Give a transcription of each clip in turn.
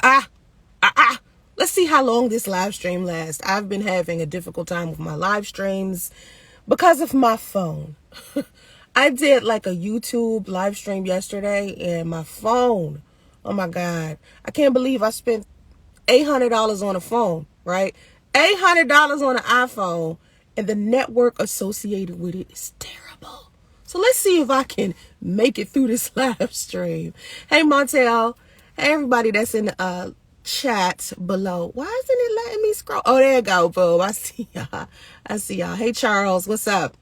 Let's see how long this live stream lasts. I've been having a difficult time with my live streams because of my phone. I did like a YouTube live stream yesterday and my phone, oh my God, I can't believe I spent $800 on a phone, right? $800 on an iPhone, and the network associated with it is terrible. So let's see if I can make it through this live stream. Hey, Montel. Hey, everybody that's in the chat below. Why isn't it letting me scroll? Oh, there you go, boom. I see y'all. I see y'all. Hey, Charles, what's up?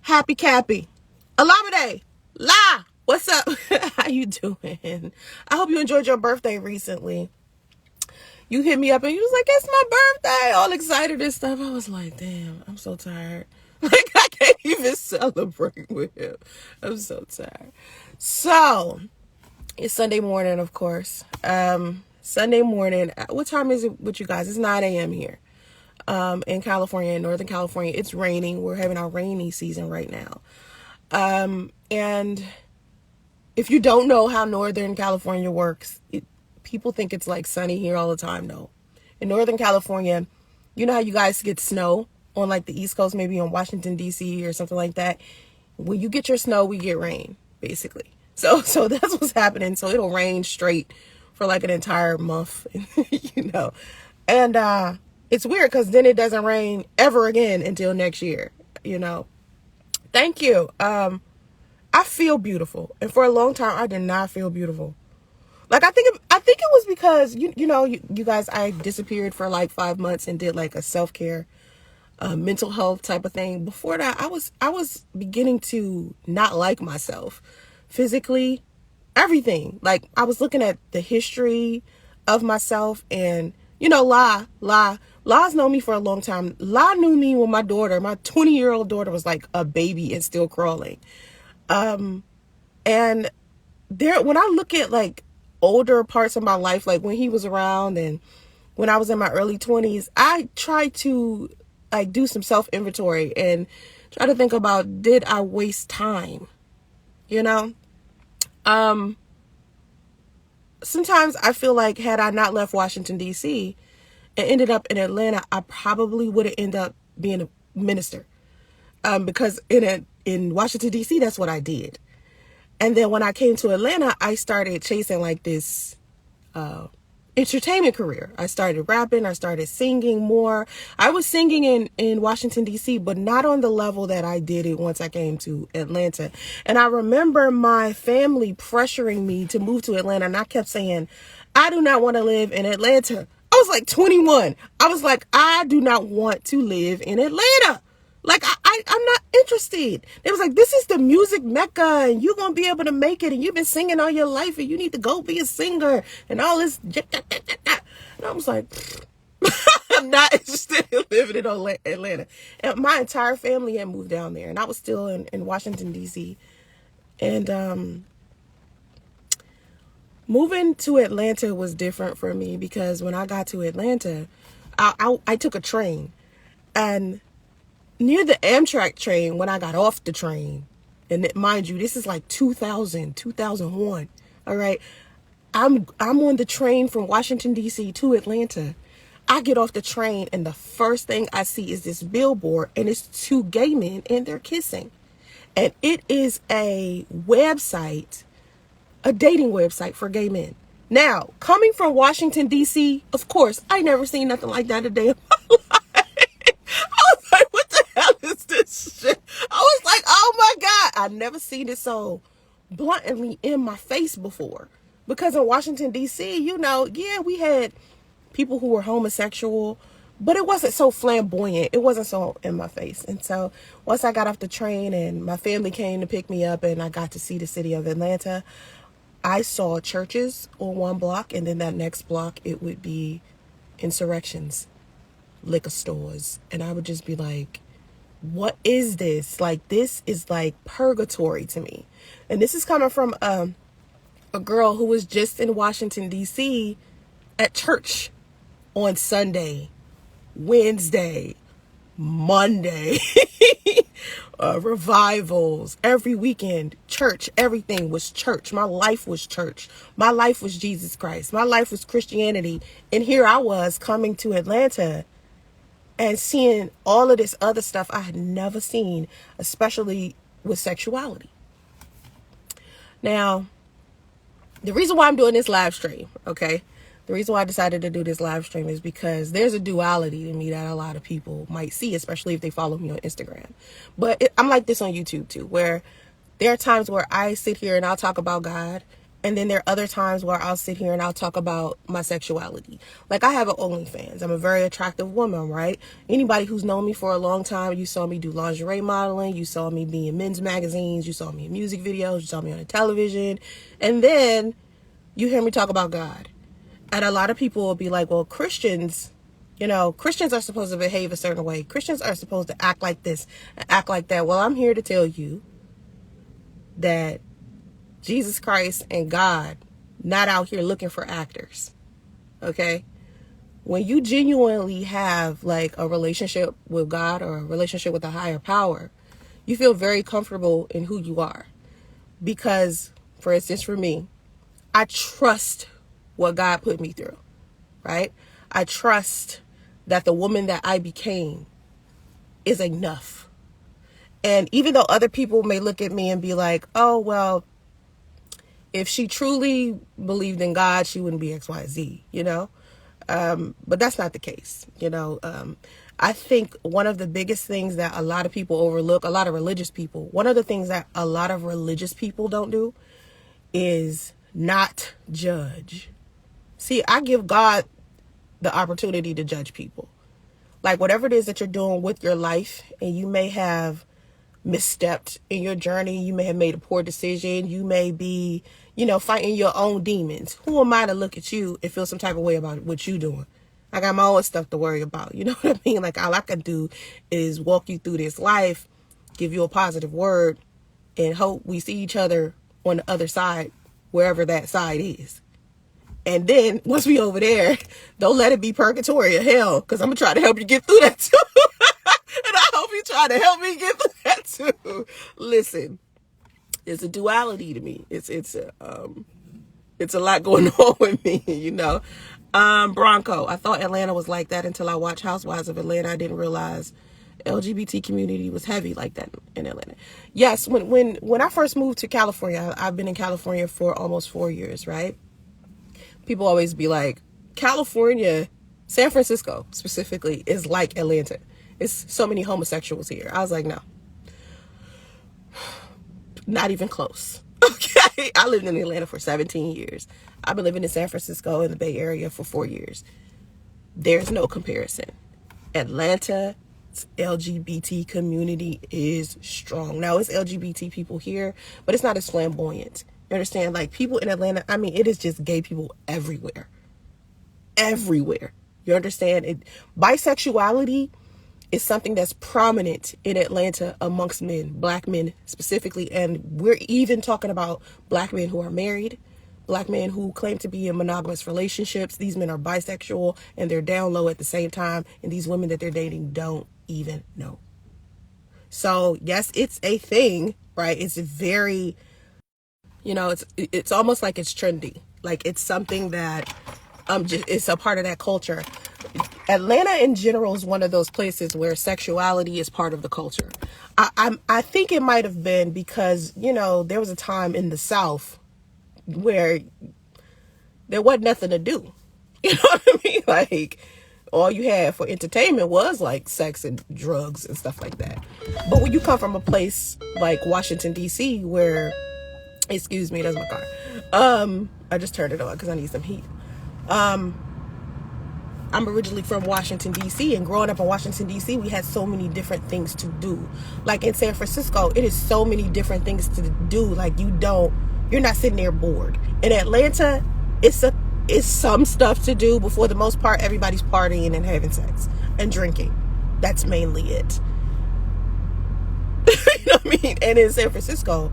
Happy Cappy. Alameda. La. What's up? How you doing? I hope you enjoyed your birthday recently. You hit me up and you was like, it's my birthday, all excited and stuff. I was like, damn, I'm so tired. Like, I can't even celebrate with him. I'm so tired. So, it's Sunday morning, of course. Sunday morning. What time is it with you guys? It's 9 a.m. here in California, in Northern California. It's raining. We're having our rainy season right now. And if you don't know how Northern California works, people think it's like sunny here all the time. No. In Northern California, you know how you guys get snow on like the East Coast, maybe on Washington, D.C. or something like that? When you get your snow, we get rain, basically. So that's what's happening. So it'll rain straight for like an entire month, you know. And it's weird because then it doesn't rain ever again until next year, you know. Thank you. I feel beautiful. And for a long time, I did not feel beautiful. Like, I think it was because, you know, you guys, I disappeared for like 5 months and did like a self-care, mental health type of thing. Before that, I was beginning to not like myself physically, everything. Like, I was looking at the history of myself and, you know, La's known me for a long time. La knew me when my 20-year-old daughter was like a baby and still crawling. And when I look at like older parts of my life, like when he was around and when I was in my early 20s, I tried to like do some self-inventory and try to think about, did I waste time? You know? Sometimes I feel like had I not left Washington, D.C. and ended up in Atlanta, I probably would have ended up being a minister. Because in Washington, D.C., that's what I did. And then when I came to Atlanta, I started chasing like this entertainment career. I started rapping. I started singing more. I was singing in Washington, D.C., but not on the level that I did it once I came to Atlanta. And I remember my family pressuring me to move to Atlanta. And I kept saying, I do not want to live in Atlanta. I was like 21. I was like, I do not want to live in Atlanta. Like, I'm not interested. It was like, this is the music mecca and you're going to be able to make it. And you've been singing all your life and you need to go be a singer and all this. And I was like, I'm not interested in living in Atlanta. And my entire family had moved down there and I was still in Washington, D.C. And moving to Atlanta was different for me because when I got to Atlanta, I took a train. And near the Amtrak train, when I got off the train, and mind you, this is like 2001, all right? I'm on the train from Washington, D.C. to Atlanta. I get off the train, and the first thing I see is this billboard, and it's two gay men, and they're kissing. And it is a website, a dating website for gay men. Now, coming from Washington, D.C., of course, I never seen nothing like that a day in my life. I was like, what the hell is this shit? I was like, oh my God. I've never seen it so bluntly in my face before. Because in Washington, D.C., you know, yeah, we had people who were homosexual, but it wasn't so flamboyant. It wasn't so in my face. And so once I got off the train and my family came to pick me up and I got to see the city of Atlanta, I saw churches on one block, and then that next block, it would be insurrections, liquor stores. And I would just be like, what is this? Like, this is like purgatory to me. And this is coming from a girl who was just in Washington, D.C. at church on Sunday, Wednesday, Monday. revivals, every weekend, church, everything was church. My life was church. My life was Jesus Christ. My life was Christianity. And here I was coming to Atlanta and seeing all of this other stuff I had never seen, especially with sexuality. Now, the reason why I'm doing this live stream, okay? The reason why I decided to do this live stream is because there's a duality to me that a lot of people might see, especially if they follow me on Instagram. But I'm like this on YouTube too, where there are times where I sit here and I'll talk about God. And then there are other times where I'll sit here and I'll talk about my sexuality. Like, I have an OnlyFans. I'm a very attractive woman, right? Anybody who's known me for a long time, you saw me do lingerie modeling. You saw me be in men's magazines. You saw me in music videos. You saw me on the television. And then you hear me talk about God. And a lot of people will be like, well, Christians, Christians are supposed to behave a certain way. Christians are supposed to act like this and act like that. Well, I'm here to tell you that Jesus Christ and God not out here looking for actors. Okay? When you genuinely have like a relationship with God or a relationship with a higher power, you feel very comfortable in who you are. Because, for instance, for me, I trust what God put me through, right? I trust that the woman that I became is enough. And even though other people may look at me and be like, oh, well, if she truly believed in God, she wouldn't be XYZ, but that's not the case. I think one of the biggest things that a lot of people overlook, a lot of religious people, one of the things that a lot of religious people don't do is not judge. See, I give God the opportunity to judge people. Like, whatever it is that you're doing with your life, and you may have misstepped in your journey, you may have made a poor decision, you may be, fighting your own demons. Who am I to look at you and feel some type of way about what you're doing? I got my own stuff to worry about. You know what I mean? Like, all I can do is walk you through this life, give you a positive word, and hope we see each other on the other side, wherever that side is. And then once we over there, don't let it be purgatory or hell, because I'm going to try to help you get through that too. And I hope you try to help me get through that too. Listen, it's a duality to me. It's a lot going on with me, Bronco, I thought Atlanta was like that until I watched Housewives of Atlanta. I didn't realize LGBT community was heavy like that in Atlanta. Yes, when I first moved to California, I've been in California for almost 4 years, right? People always be like, California, San Francisco specifically, is like Atlanta. It's so many homosexuals here. I was like, no. Not even close. Okay? I lived in Atlanta for 17 years. I've been living in San Francisco in the Bay Area for 4 years. There's no comparison. Atlanta's LGBT community is strong. Now, it's LGBT people here, but it's not as flamboyant. You understand? Like, people in Atlanta, it is just gay people everywhere. Everywhere. You understand? Bisexuality is something that's prominent in Atlanta amongst men, black men specifically. And we're even talking about black men who are married, black men who claim to be in monogamous relationships. These men are bisexual and they're down low at the same time. And these women that they're dating don't even know. So yes, it's a thing, right? It's very, it's almost like it's trendy. Like, it's something that it's a part of that culture. Atlanta in general is one of those places where sexuality is part of the culture. I think it might have been because, there was a time in the South where there wasn't nothing to do. You know what I mean? Like, all you had for entertainment was like sex and drugs and stuff like that. But when you come from a place like Washington, D.C., where, excuse me, that's my car. I just turned it on because I need some heat. I'm originally from Washington, D.C., and growing up in Washington, D.C., we had so many different things to do. Like, in San Francisco, it is so many different things to do. Like, you're not sitting there bored. In Atlanta, it's some stuff to do, but for the most part, everybody's partying and having sex and drinking. That's mainly it. You know what I mean? And in San Francisco,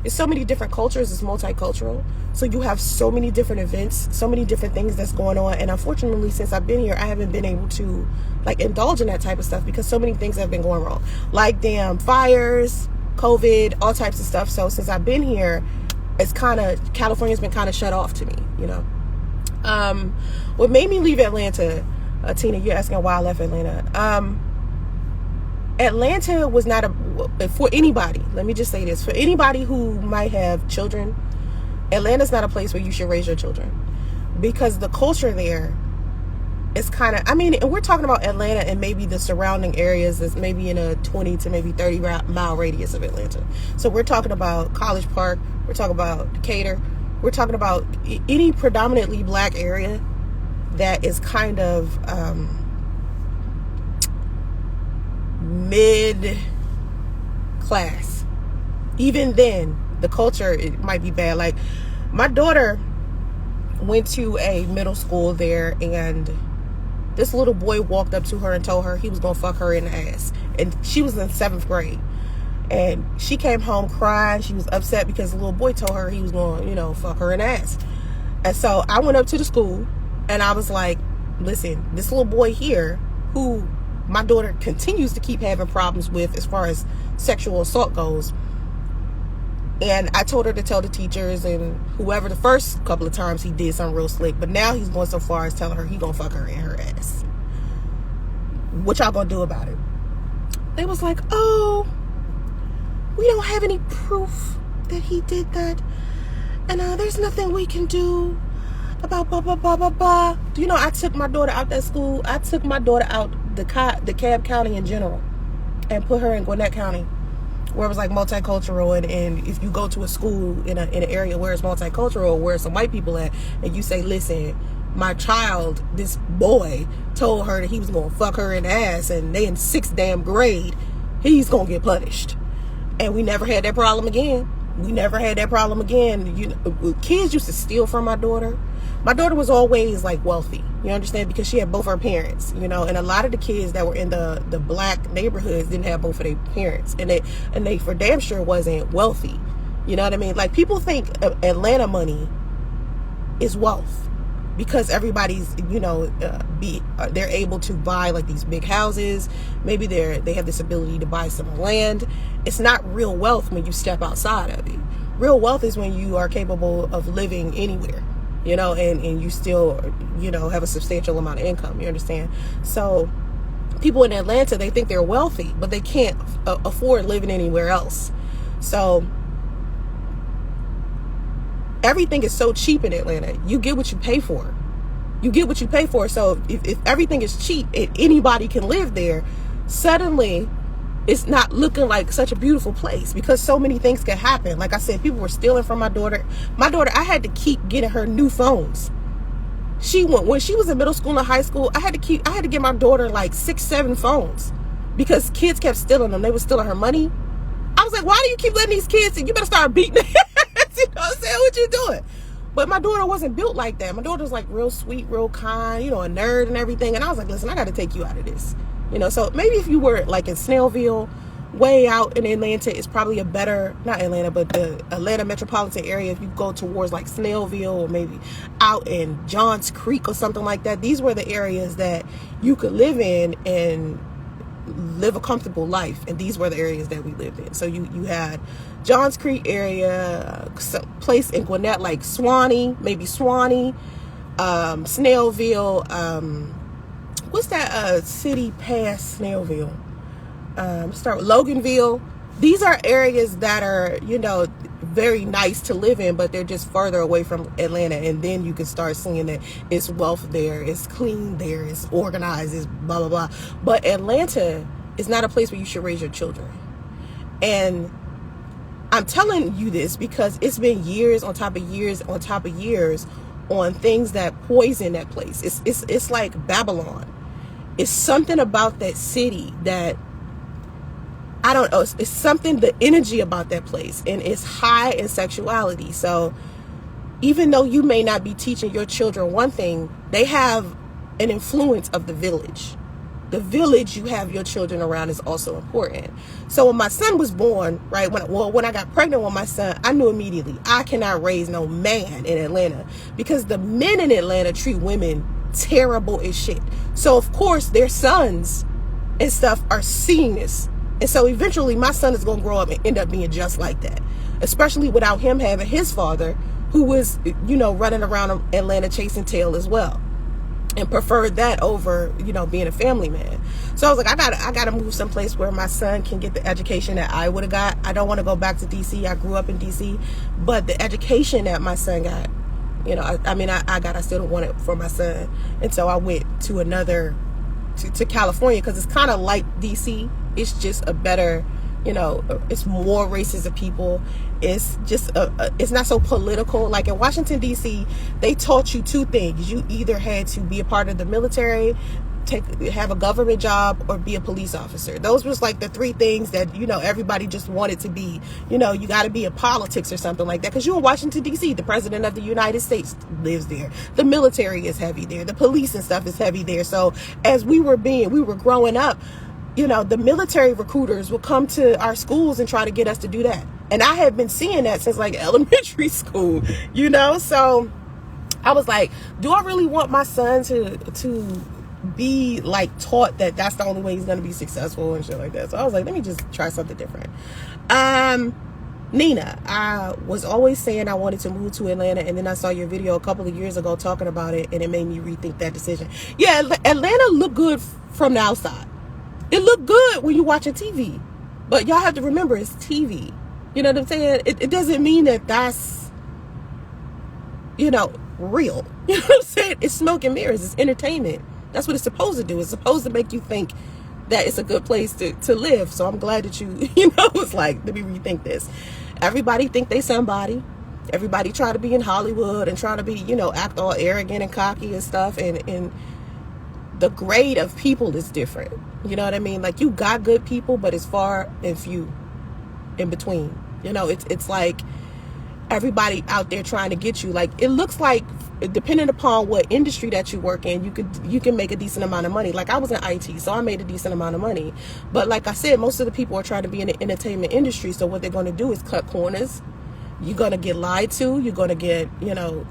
it's so many different cultures. It's multicultural. So you have so many different events, so many different things that's going on. And unfortunately, since I've been here, I haven't been able to like indulge in that type of stuff because so many things have been going wrong. Like damn fires, COVID, all types of stuff. So since I've been here, it's kind of, California's been kind of shut off to me, you know. What made me leave Atlanta, Tina, you're asking why I left Atlanta. Atlanta was not for anybody, let me just say this, for anybody who might have children, Atlanta's not a place where you should raise your children, because the culture there is kind of, I mean, and we're talking about Atlanta and maybe the surrounding areas that's maybe in a 20 to maybe 30 mile radius of Atlanta. So we're talking about College Park, we're talking about Decatur, we're talking about any predominantly black area that is kind of mid-class. Even then, the culture, it might be bad. Like, my daughter went to a middle school there, and this little boy walked up to her and told her he was gonna fuck her in the ass. And she was in 7th grade. And she came home crying. She was upset because the little boy told her he was gonna, you know, fuck her in the ass. And so I went up to the school and I was like, listen, this little boy here, who my daughter continues to keep having problems with as far as sexual assault goes. And I told her to tell the teachers and whoever. The first couple of times he did something real slick, but now he's going so far as telling her he gonna fuck her in her ass. What y'all gonna do about it? They was like, oh, we don't have any proof that he did that, and there's nothing we can do about blah blah blah blah blah. Do you know I took my daughter out that school? I took my daughter out DeKalb County in general and put her in Gwinnett County, where it was like multicultural, and if you go to a school in an area where it's multicultural, where some white people at, and you say, listen, my child, this boy told her that he was gonna fuck her in the ass, and they in 6th damn grade, he's gonna get punished. And we never had that problem again. We never had that problem again. You know, kids used to steal from my daughter. My daughter was always like wealthy, you understand, because she had both her parents, you know, and a lot of the kids that were in the black neighborhoods didn't have both of their parents, and they for damn sure wasn't wealthy. You know what I mean? Like, people think Atlanta money is wealth because everybody's, you know, they're able to buy like these big houses. Maybe they have this ability to buy some land. It's not real wealth when you step outside of it. Real wealth is when you are capable of living anywhere, you know, and you still, you know, have a substantial amount of income, you understand? So people in Atlanta, they think they're wealthy, but they can't afford living anywhere else. So everything is so cheap in Atlanta. You get what you pay for. You get what you pay for. So if everything is cheap and anybody can live there, suddenly it's not looking like such a beautiful place, because so many things can happen. Like I said, people were stealing from my daughter. My daughter, I had to keep getting her new phones. When she was in middle school and high school, I had to get my daughter like 6, 7 phones because kids kept stealing them. They were stealing her money. I was like, why do you keep letting these kids? You better start beating them. You know what I'm saying? What you doing? But my daughter wasn't built like that. My daughter was like real sweet, real kind, you know, a nerd and everything. And I was like, listen, I got to take you out of this. You know, so maybe if you were like in Snellville, way out in Atlanta, it's probably a better, not Atlanta, but the Atlanta metropolitan area. If you go towards like Snellville or maybe out in Johns Creek or something like that, these were the areas that you could live in and live a comfortable life. And these were the areas that we lived in. So you had Johns Creek area, some place in Gwinnett like Swanee, Snellville, what's that city past Snellville? Start with Loganville. These are areas that are, you know, very nice to live in, but they're just further away from Atlanta. And then you can start seeing that it's wealth there, it's clean there, it's organized, it's blah blah blah. But Atlanta is not a place where you should raise your children. And I'm telling you this because it's been years on top of years on top of years on things that poison that place. It's like Babylon. It's something about that city that, I don't know, it's something, the energy about that place, and it's high in sexuality. So even though you may not be teaching your children one thing, they have an influence of the village. the village you have your children around is also important. So when my son was born, right, when I got pregnant with my son, I knew immediately I cannot raise no man in Atlanta, because the men in Atlanta treat women terrible as shit. So of course their sons and stuff are seeing this, and so eventually my son is going to grow up and end up being just like that, especially without him having his father, who was, you know, running around Atlanta chasing tail as well, and preferred that over, you know, being a family man. So I was like, I gotta move someplace where my son can get the education that I would have got. I don't want to go back to DC. I grew up in DC, but the education that my son got, you know, I still don't want it for my son. And so I went to to California, because it's kind of like DC. It's just a better, you know, it's more races of people. It's just it's not so political. Like in Washington DC, they taught you two things. You either had to be a part of the military, have a government job, or be a police officer. Those was like the three things that, you know, everybody just wanted to be. You know, you got to be in politics or something like that, because you're in Washington DC. The president of the United States lives there. The military is heavy there. The police and stuff is heavy there. So as we were growing up, you know, the military recruiters will come to our schools and try to get us to do that. And I had been seeing that since like elementary school, you know? So I was like, do I really want my son to be like taught that that's the only way he's going to be successful and shit like that? So I was like, let me just try something different. Nina, I was always saying I wanted to move to Atlanta, and then I saw your video a couple of years ago talking about it, and it made me rethink that decision. Yeah, Atlanta looked good from the outside. It looked good when you're watching TV, but y'all have to remember it's TV. You know what I'm saying? It doesn't mean that that's, you know, real. You know what I'm saying? It's smoke and mirrors. It's entertainment. That's what it's supposed to do. It's supposed to make you think that it's a good place to live. So I'm glad that you know, it's like, let me rethink this. Everybody think they somebody. Everybody try to be in Hollywood and try to be, you know, act all arrogant and cocky and stuff. And the grade of people is different. You know what I mean? Like, you got good people, but it's far and few in between. You know, it's like everybody out there trying to get you. Like, it looks like, depending upon what industry that you work in, you can make a decent amount of money. Like, I was in IT, so I made a decent amount of money. But like I said, most of the people are trying to be in the entertainment industry. So what they're going to do is cut corners. You're going to get lied to. You're going to get, you know,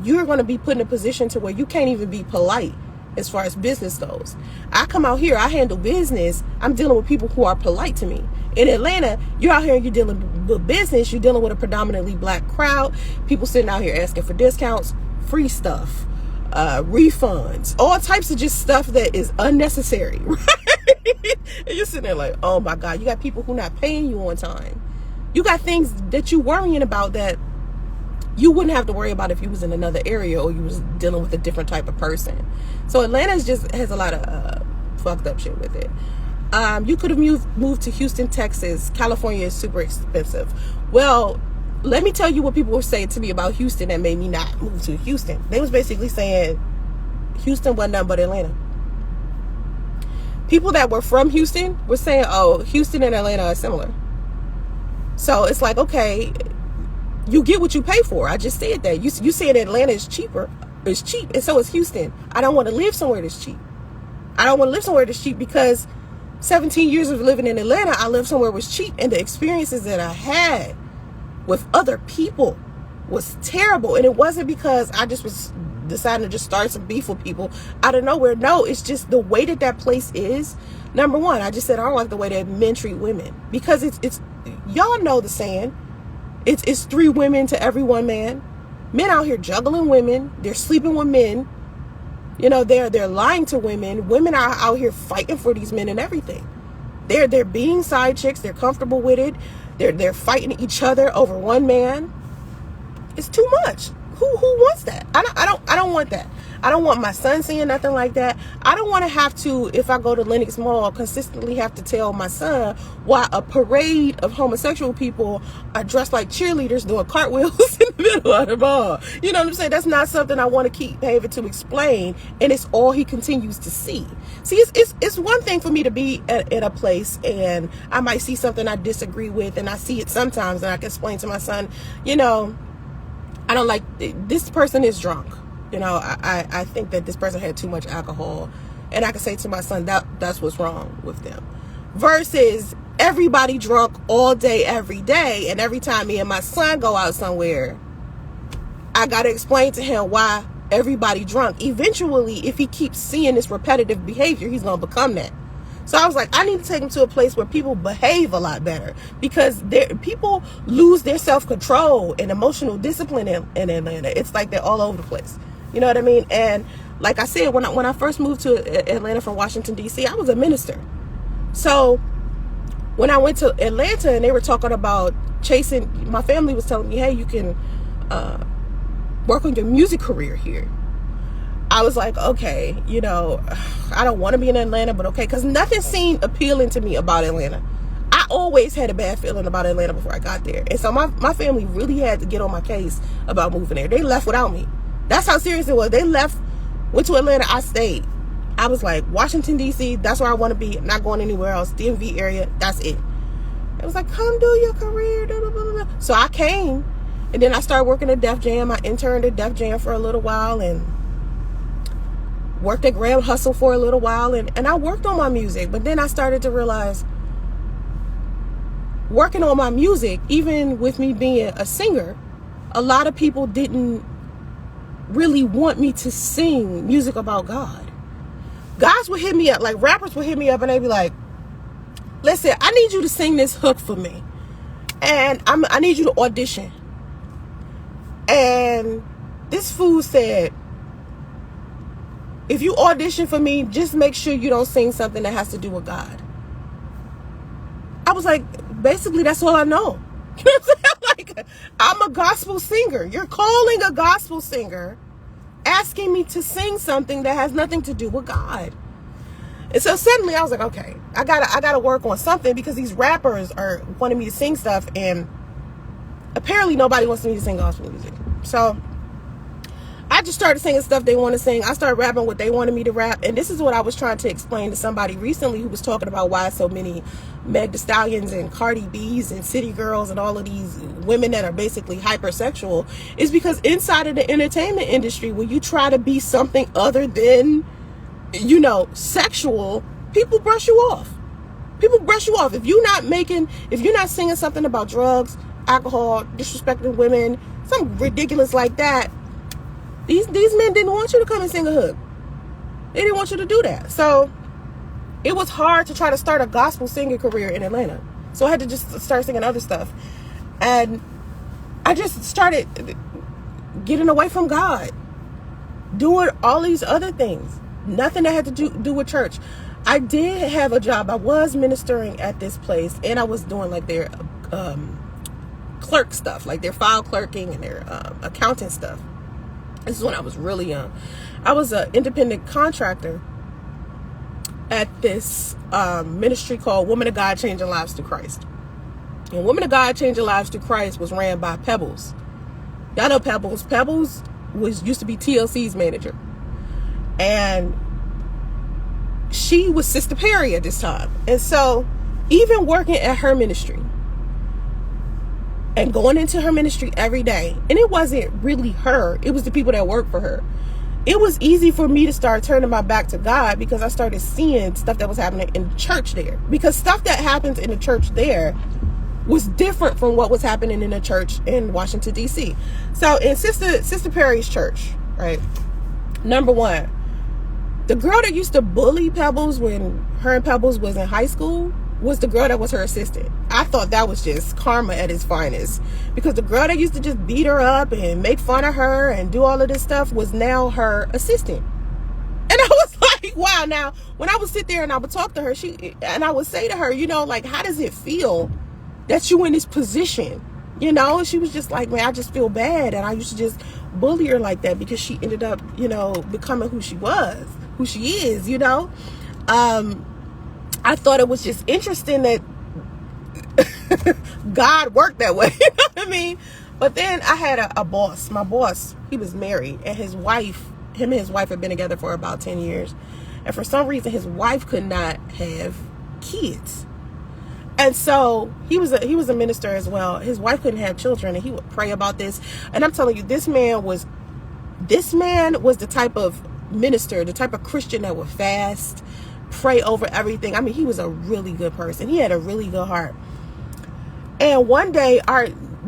you're going to be put in a position to where you can't even be polite as far as business goes. I come out here, I handle business. I'm dealing with people who are polite to me. In Atlanta, you're out here and you're dealing with business. You're dealing with a predominantly black crowd. People sitting out here asking for discounts, free stuff, refunds, all types of just stuff that is unnecessary, right? And you're sitting there like, oh my God, you got people who not paying you on time. You got things that you worrying about that you wouldn't have to worry about if you was in another area or you was dealing with a different type of person. So Atlanta just has a lot of fucked up shit with it. You could have moved to Houston, Texas. California is super expensive. Well, let me tell you what people were saying to me about Houston that made me not move to Houston. They was basically saying Houston wasn't nothing but Atlanta. People that were from Houston were saying, oh, Houston and Atlanta are similar. So it's like, okay, you get what you pay for. I just said that. You said Atlanta is cheaper. It's cheap. And so is Houston. I don't want to live somewhere that's cheap. I don't want to live somewhere that's cheap because 17 years of living in Atlanta, I lived somewhere that was cheap. And the experiences that I had with other people was terrible. And it wasn't because I just was deciding to just start some beef with people out of nowhere. No, it's just the way that place is. Number one, I just said I don't like the way that men treat women, because it's y'all know the saying. It's 3 women to every 1 man. Men out here juggling women. They're sleeping with men. You know, they're lying to women. Women are out here fighting for these men and everything. They're being side chicks. They're comfortable with it. They're fighting each other over 1 man. It's too much. Who wants that? I don't want that. I don't want my son seeing nothing like that. I don't want to have to, if I go to Lenox Mall, consistently have to tell my son why a parade of homosexual people are dressed like cheerleaders doing cartwheels in the middle of the mall. You know what I'm saying? That's not something I want to keep having to explain, and it's all he continues to see. See, it's one thing for me to be at a place and I might see something I disagree with, and I see it sometimes, and I can explain to my son, you know, I don't like, this person is drunk. You know, I think that this person had too much alcohol and I can say to my son, that's what's wrong with them. Versus everybody drunk all day, every day, and every time me and my son go out somewhere, I got to explain to him why everybody drunk. Eventually, if he keeps seeing this repetitive behavior, he's going to become that. So I was like, I need to take him to a place where people behave a lot better, because people lose their self-control and emotional discipline in Atlanta. It's like they're all over the place. You know what I mean? And like I said, when I first moved to Atlanta from Washington, D.C., I was a minister. So when I went to Atlanta and they were talking about chasing, my family was telling me, hey, you can work on your music career here. I was like, okay, I don't want to be in Atlanta, but okay, because nothing seemed appealing to me about Atlanta. I always had a bad feeling about Atlanta before I got there. And so my family really had to get on my case about moving there. They left without me. That's how serious it was. They left, went to Atlanta, I stayed. I was like, Washington, D.C., that's where I want to be. I'm not going anywhere else. DMV area, that's it. It was like, come do your career. Blah, blah, blah, blah. So I came, and then I started working at Def Jam. I interned at Def Jam for a little while and worked at Graham Hustle for a little while. And I worked on my music. But then I started to realize, working on my music, even with me being a singer, a lot of people didn't really want me to sing music about God. Guys would hit me up, like rappers would hit me up, and they'd be like, listen, I need you to sing this hook for me, and I need you to audition. And this fool said, if you audition for me, just make sure you don't sing something that has to do with God. I was like, basically, that's all I know. You know what I'm saying? Like, I'm a gospel singer. You're calling a gospel singer, asking me to sing something that has nothing to do with God. And so suddenly I was like, okay, I gotta work on something, because these rappers are wanting me to sing stuff, and apparently nobody wants me to sing gospel music. So I just started singing stuff they want to sing. I started rapping what they wanted me to rap. And this is what I was trying to explain to somebody recently who was talking about why so many Meg Thee Stallions and Cardi B's and City Girls and all of these women that are basically hypersexual, is because inside of the entertainment industry, when you try to be something other than, sexual, people brush you off. People brush you off. If you're not singing something about drugs, alcohol, disrespecting women, something ridiculous like that, these men didn't want you to come and sing a hook. They didn't want you to do that. So it was hard to try to start a gospel singing career in Atlanta. So I had to just start singing other stuff. And I just started getting away from God, doing all these other things. Nothing that had to do with church. I did have a job. I was ministering at this place, and I was doing like their clerk stuff, like their file clerking and their accounting stuff. This is when I was really young. I was an independent contractor at this ministry called Women of God Changing Lives Through Christ. And Women of God Changing Lives Through Christ was ran by Pebbles. Y'all know Pebbles. Pebbles used to be TLC's manager. And she was Sister Perry at this time. And so even working at her ministry and going into her ministry every day, and it wasn't really her, it was the people that worked for her. It was easy for me to start turning my back to God, because I started seeing stuff that was happening in the church there. Because stuff that happens in the church there was different from what was happening in the church in Washington, D.C. So in Sister Perry's church, right, number one, the girl that used to bully Pebbles when her and Pebbles was in high school was the girl that was her assistant. I thought that was just karma at its finest, because the girl that used to just beat her up and make fun of her and do all of this stuff was now her assistant. And I was like, wow. Now, when I would sit there and I would talk to her, I would say to her, like, how does it feel that you in this position? And she was just like, man, I just feel bad. And I used to just bully her like that, because she ended up, becoming who she is, I thought it was just interesting that God worked that way. You know what I mean? But then I had a boss. My boss, he was married, and him and his wife had been together for about 10 years. And for some reason, his wife could not have kids. And so he was a minister as well. His wife couldn't have children, and he would pray about this. And I'm telling you, this man was the type of minister, the type of Christian that would fast, pray over everything. I mean, he was a really good person. He had a really good heart. And one day,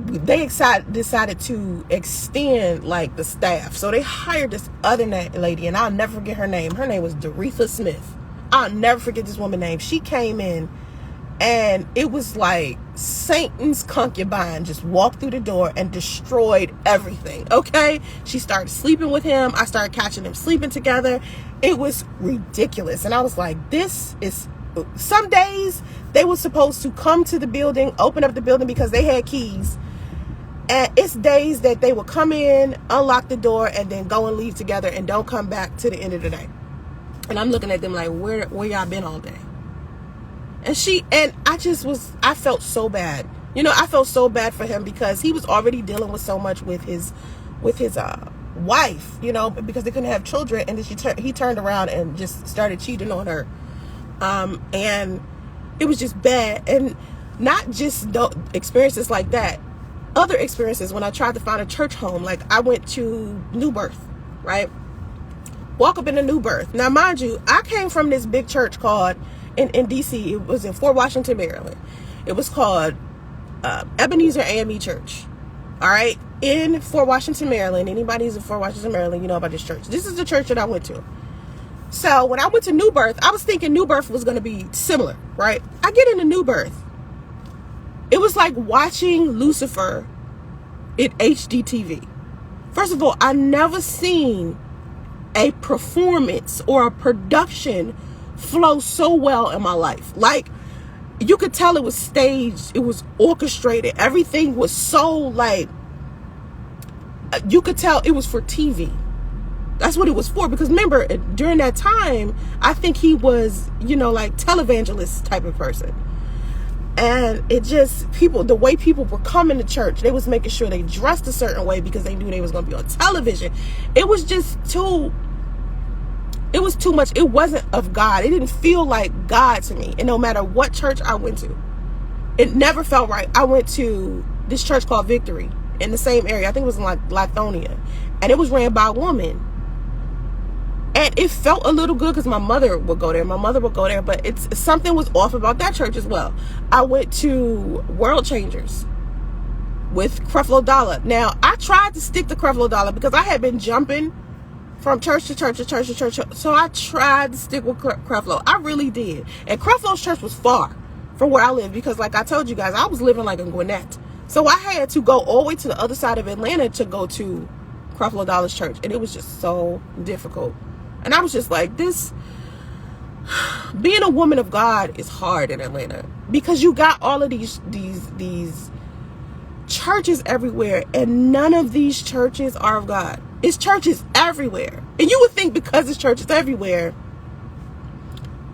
they decided to extend like the staff. So they hired this other lady, and I'll never forget her name. Her name was Doretha Smith. I'll never forget this woman's name. She came in, and it was like Satan's concubine just walked through the door and destroyed everything. Okay, she started sleeping with him. I started catching them sleeping together. It was ridiculous, and I was like, this is. Some days they were supposed to come to the building, open up the building because they had keys. And it's days that they would come in, unlock the door, and then go and leave together and don't come back to the end of the day. And I'm looking at them like, where y'all been all day? And I felt so bad. You know, I felt so bad for him because he was already dealing with so much with his wife, you know, because they couldn't have children. And then he turned around and just started cheating on her. And it was just bad. And not just experiences like that, other experiences when I tried to find a church home. Like I went to New Birth, right? Walk up in a New Birth. Now, mind you, I came from this big church called in DC. It was in Fort Washington, Maryland. It was called Ebenezer AME Church. All right, in Fort Washington, Maryland. Anybody who's in Fort Washington, Maryland, you know about this church. This is the church that I went to. So when I went to New Birth, I was thinking New Birth was going to be similar, right? I get into New Birth. It was like watching Lucifer in HDTV. First of all, I never seen a performance or a production flow so well in my life. Like, you could tell it was staged, it was orchestrated, everything was so like, you could tell it was for TV. That's what it was for. Because remember, during that time, I think he was, you know, like televangelist type of person. And it just, the way people were coming to church, they was making sure they dressed a certain way because they knew they was going to be on television. It was just too much. It wasn't of God. It didn't feel like God to me. And no matter what church I went to, it never felt right. I went to this church called Victory in the same area. I think it was in like Lithonia. And it was ran by a woman. And it felt a little good because my mother would go there. But something was off about that church as well. I went to World Changers with Creflo Dollar. Now, I tried to stick to Creflo Dollar because I had been jumping from church to church to church to church. So I tried to stick with Creflo. I really did. And Creflo's church was far from where I lived because, like I told you guys, I was living like in Gwinnett. So I had to go all the way to the other side of Atlanta to go to Creflo Dollar's church. And it was just so difficult. And I was just like, being a woman of God is hard in Atlanta because you got all of these churches everywhere, and none of these churches are of God. It's churches everywhere. And you would think because it's churches everywhere,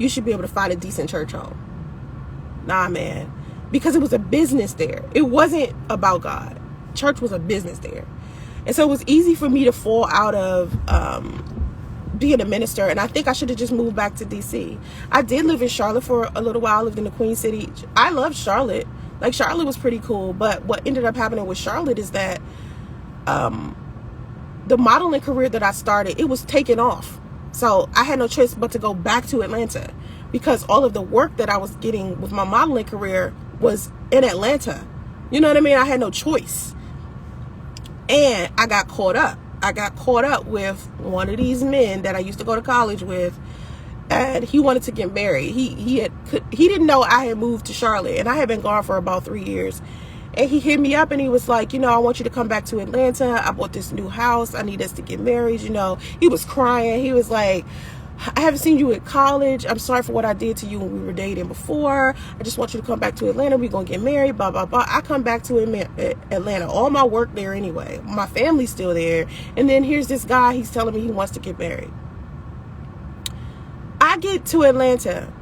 you should be able to find a decent church home. Nah, man. Because it was a business there. It wasn't about God. Church was a business there. And so it was easy for me to fall out of being a minister, and I think I should have just moved back to DC. I did live in Charlotte for a little while. I lived in the Queen City. I loved Charlotte. Like, Charlotte was pretty cool, but what ended up happening with Charlotte is that the modeling career that I started, it was taking off. So I had no choice but to go back to Atlanta because all of the work that I was getting with my modeling career was in Atlanta. You know what I mean? I had no choice. And I got caught up. With one of these men that I used to go to college with, and he wanted to get married. He didn't know I had moved to Charlotte, and I had been gone for about 3 years. And he hit me up and he was like, you know, I want you to come back to Atlanta. I bought this new house. I need us to get married. You know, he was crying. He was like, I haven't seen you at college. I'm sorry for what I did to you when we were dating before. I just want you to come back to Atlanta. We're going to get married, blah, blah, blah. I come back to Atlanta. All my work there anyway. My family's still there. And then here's this guy. He's telling me he wants to get married. I get to Atlanta,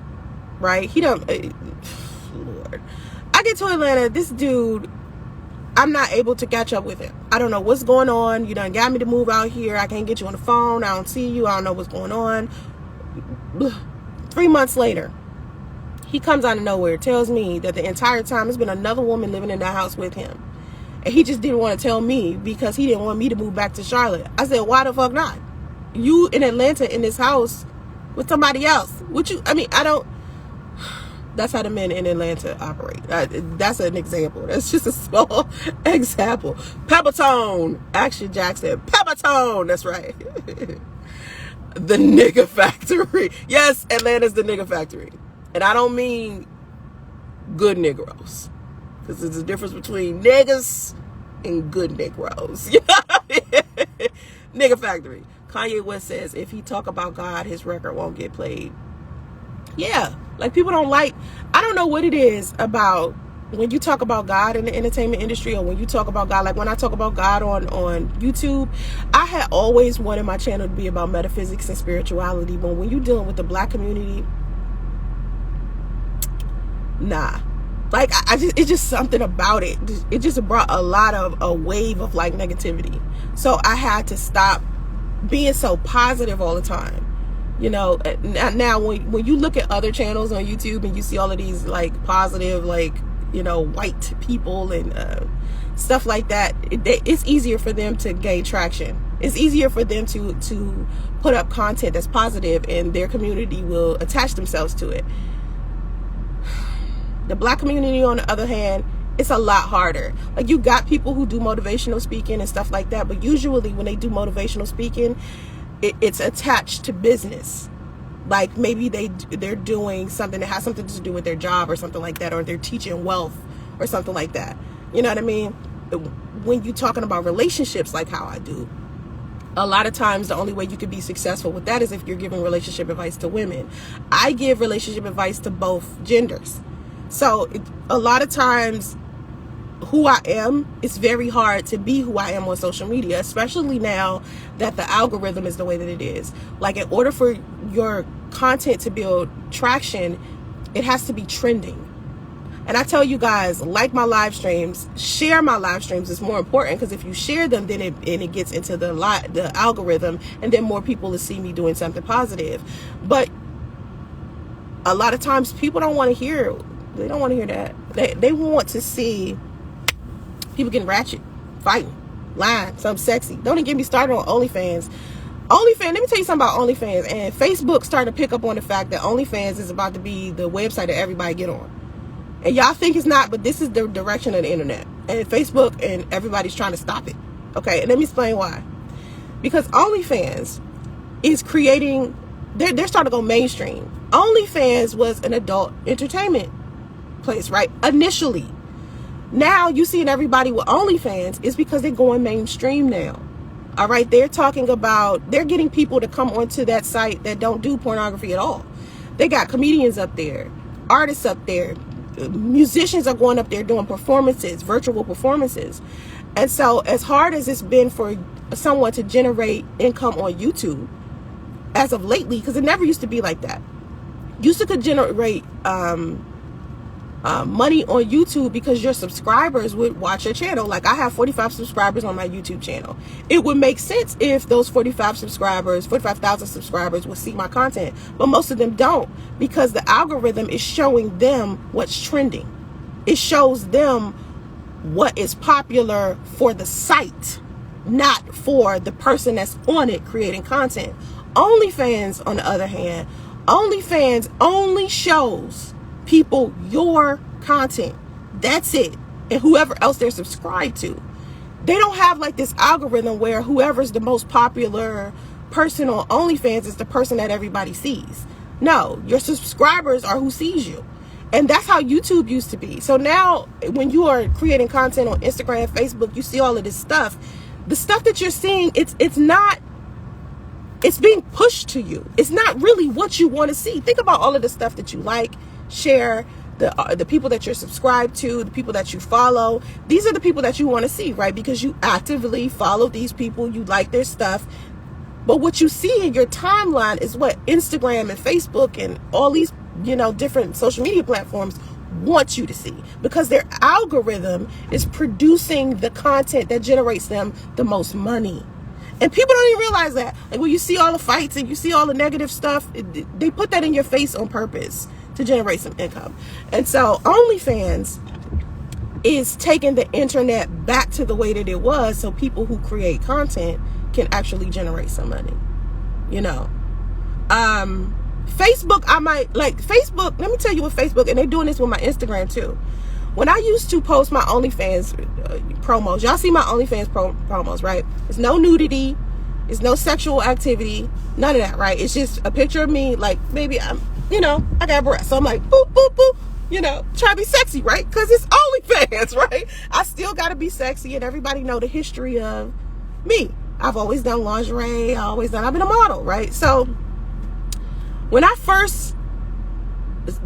right? Lord. I get to Atlanta. This dude, I'm not able to catch up with him. I don't know what's going on. You done got me to move out here. I can't get you on the phone. I don't see you. I don't know what's going on. 3 months later, he comes out of nowhere, tells me that the entire time there's been another woman living in that house with him. And he just didn't want to tell me because he didn't want me to move back to Charlotte. I said, why the fuck not? you in Atlanta in this house with somebody else. That's how the men in Atlanta operate. That's an example. That's just a small example. Peppertone. Action Jackson. Peppertone. That's right. The nigga factory. Yes, Atlanta's the nigga factory. And I don't mean good Negroes. Because there's a difference between niggas and good Negroes. Nigga factory. Kanye West says if he talk about God, his record won't get played. Yeah, like people don't like, I don't know what it is about when you talk about God in the entertainment industry, or when you talk about God, like when I talk about God on YouTube, I had always wanted my channel to be about metaphysics and spirituality, but when you're dealing with the black community, nah. Like it's just something about it. It just brought a wave of like negativity. So I had to stop being so positive all the time. You know, now when you look at other channels on YouTube and you see all of these like positive, like, you know, white people and stuff like that, it's easier for them to gain traction. It's easier for them to put up content that's positive, and their community will attach themselves to it. The black community, on the other hand, it's a lot harder. Like, you got people who do motivational speaking and stuff like that, but usually when they do motivational speaking, it's attached to business. Like maybe they're doing something that has something to do with their job or something like that, or they're teaching wealth or something like that. You know what I mean? When you're talking about relationships like how I do, a lot of times the only way you could be successful with that is if you're giving relationship advice to women. I give relationship advice to both genders. So a lot of times who I am, it's very hard to be who I am on social media, especially now that the algorithm is the way that it is. Like, in order for your content to build traction, it has to be trending. And I tell you guys, like my live streams, share my live streams is more important, because if you share them, then it gets into the algorithm, and then more people will see me doing something positive. But a lot of times people don't want to hear, they don't want to hear that. They want to see people getting ratchet, fighting, lying, something sexy. Don't even get me started on OnlyFans. Let me tell you something about OnlyFans. And Facebook started to pick up on the fact that OnlyFans is about to be the website that everybody get on. And y'all think it's not, but this is the direction of the internet. And Facebook and everybody's trying to stop it. Okay, and let me explain why. Because OnlyFans is creating, they're starting to go mainstream. OnlyFans was an adult entertainment place, right? Initially. Now you seeing everybody with OnlyFans is because they're going mainstream now. All right, they're talking about, they're getting people to come onto that site that don't do pornography at all. They got comedians up there, artists up there, musicians are going up there doing performances, virtual performances. And so as hard as it's been for someone to generate income on YouTube as of lately, because it never used to be like that. Used to could generate money on YouTube because your subscribers would watch your channel. Like, I have 45 subscribers on my YouTube channel. It would make sense if those 45,000 subscribers would see my content, but most of them don't, because the algorithm is showing them what's trending. It shows them what is popular for the site, not for the person that's on it creating content. OnlyFans, on the other hand, OnlyFans only shows people your content. That's it. And whoever else they're subscribed to. They don't have like this algorithm where whoever's the most popular person on OnlyFans is the person that everybody sees. No, your subscribers are who sees you. And that's how YouTube used to be. So now when you are creating content on Instagram, Facebook, you see all of this stuff. The stuff that you're seeing, it's being pushed to you. It's not really what you want to see. Think about all of the stuff that you like, share, the people that you're subscribed to, the people that you follow. These are the people that you want to see, right? Because you actively follow these people, you like their stuff. But what you see in your timeline is what Instagram and Facebook and all these, different social media platforms want you to see, because their algorithm is producing the content that generates them the most money. And people don't even realize that. Like, when you see all the fights and you see all the negative stuff, they put that in your face on purpose to generate some income. And so OnlyFans is taking the internet back to the way that it was, so people who create content can actually generate some money. you know. Facebook, I might, like, Facebook, let me tell you with Facebook, and they're doing this with my Instagram too. When I used to post my OnlyFans promos, y'all see my OnlyFans promos, right? There's no nudity, there's no sexual activity, none of that, right? It's just a picture of me, like, maybe I'm, you know, I got breasts, so I'm like, boop, boop, boop, you know, try to be sexy, right? Because it's OnlyFans, right? I still got to be sexy, and everybody know the history of me. I've always done lingerie, I've been a model, right? So when I first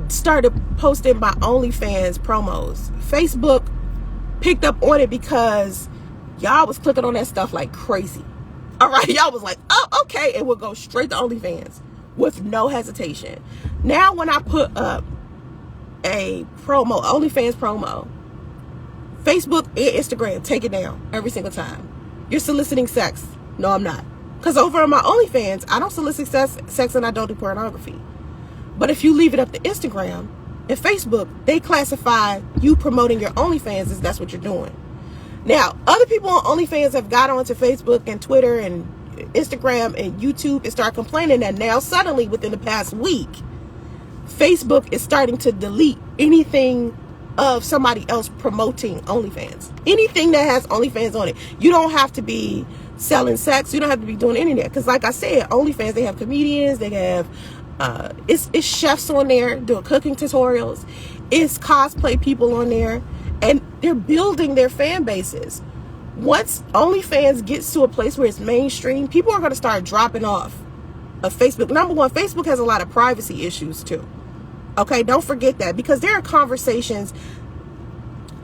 started posting my OnlyFans promos, Facebook picked up on it because y'all was clicking on that stuff like crazy. All right, y'all was like, oh, okay, and we'll go straight to OnlyFans with no hesitation. Now when I put up a promo, OnlyFans promo, Facebook and Instagram take it down every single time. You're soliciting sex. No, I'm not. Because over on my OnlyFans, I don't solicit sex and I don't do pornography. But if you leave it up to Instagram and Facebook, they classify you promoting your OnlyFans as that's what you're doing. Now, other people on OnlyFans have got onto Facebook and Twitter and Instagram and YouTube and start complaining that now suddenly within the past week, Facebook is starting to delete anything of somebody else promoting OnlyFans. Anything that has OnlyFans on it. You don't have to be selling sex. You don't have to be doing any of that. Because like I said, OnlyFans, they have comedians. They have, it's chefs on there doing cooking tutorials. It's cosplay people on there. And they're building their fan bases. Once OnlyFans gets to a place where it's mainstream, people are going to start dropping off of Facebook. Number one, Facebook has a lot of privacy issues too. Okay, don't forget that, because there are conversations,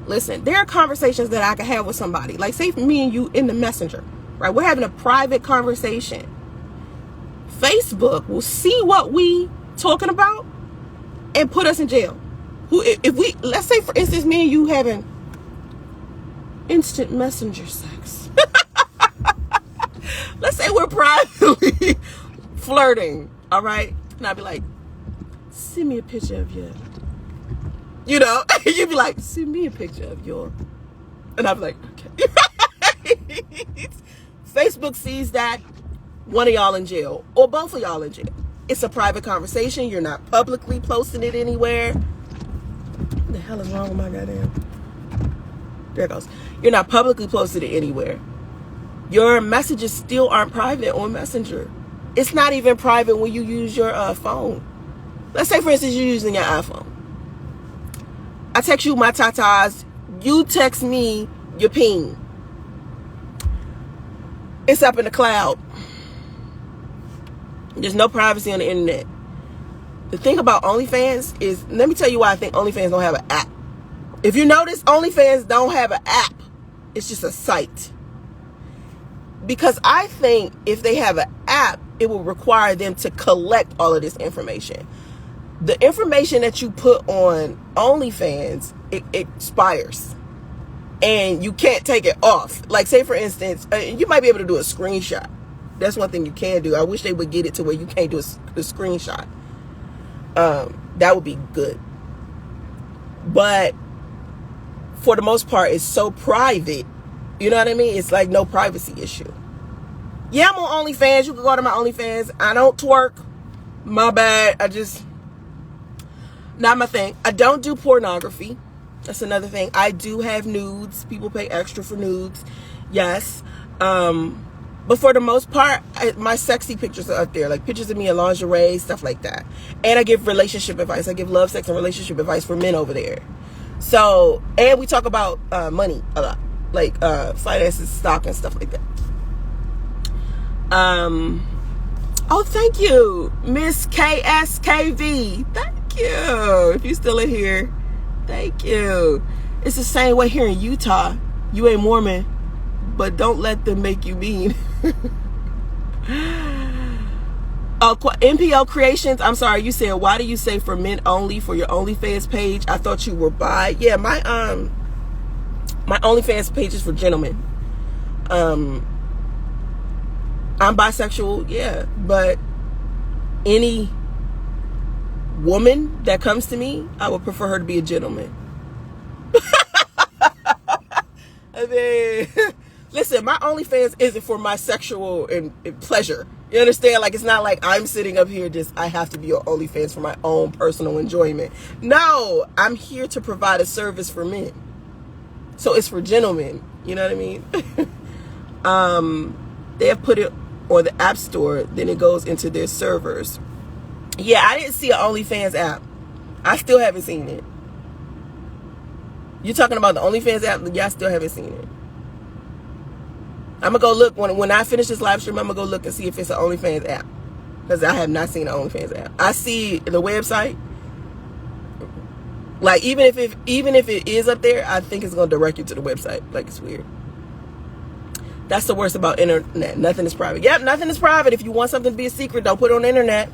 listen, there are conversations that I can have with somebody. Like, say for me and you in the messenger, right? We're having a private conversation. Facebook will see what we talking about and put us in jail. If we, let's say for instance, me and you having instant messenger sex. Let's say we're privately flirting, all right? And I'd be like, send me a picture of your, you know, you'd be like, send me a picture of your, and I'd be like, okay. Facebook sees that, one of y'all in jail, or both of y'all in jail. It's a private conversation. You're not publicly posting it anywhere. What the hell is wrong with my goddamn? There it goes. You're not publicly posting it anywhere. Your messages still aren't private on Messenger. It's not even private when you use your phone. Let's say, for instance, you're using your iPhone. I text you my tatas. You text me your ping. It's up in the cloud. There's no privacy on the internet. The thing about OnlyFans is, let me tell you why I think OnlyFans don't have an app. If you notice, OnlyFans don't have an app. It's just a site. Because I think if they have an app, it will require them to collect all of this information. The information that you put on OnlyFans, it expires. And you can't take it off. Like, say, for instance, you might be able to do a screenshot. That's one thing you can do. I wish they would get it to where you can't do a screenshot. That would be good. But for the most part, it's so private. You know what I mean? It's like no privacy issue. Yeah, I'm on OnlyFans. You can go to my OnlyFans. I don't twerk. My bad. Not my thing. I don't do pornography. That's another thing. I do have nudes. People pay extra for nudes. Yes. But for the most part, my sexy pictures are up there. Like pictures of me in lingerie, stuff like that. And I give relationship advice. I give love, sex, and relationship advice for men over there. So, and we talk about money a lot. Like finances, stock, and stuff like that. Oh, thank you, Miss KSKV. Thank you. If you're still in here, thank you. It's the same way here in Utah. You ain't Mormon, but don't let them make you mean. NPO Creations, I'm sorry, you said, why do you say for men only for your OnlyFans page? I thought you were bi. Yeah, my OnlyFans page is for gentlemen. I'm bisexual, yeah, but any woman that comes to me, I would prefer her to be a gentleman. I mean, listen, my OnlyFans isn't for my sexual and pleasure. You understand? Like, it's not like I'm sitting up here I have to be on OnlyFans for my own personal enjoyment. No, I'm here to provide a service for men. So it's for gentlemen. You know what I mean? They have put it on the App Store, then it goes into their servers. Yeah, I didn't see an OnlyFans app. I still haven't seen it. You're talking about the OnlyFans app? Yeah, I still haven't seen it. I'm going to go look. When I finish this live stream, I'm going to go look and see if it's an OnlyFans app. Because I have not seen an OnlyFans app. I see the website. Like, even if it is up there, I think it's going to direct you to the website. Like, it's weird. That's the worst about internet. Nothing is private. Yep, nothing is private. If you want something to be a secret, don't put it on the internet.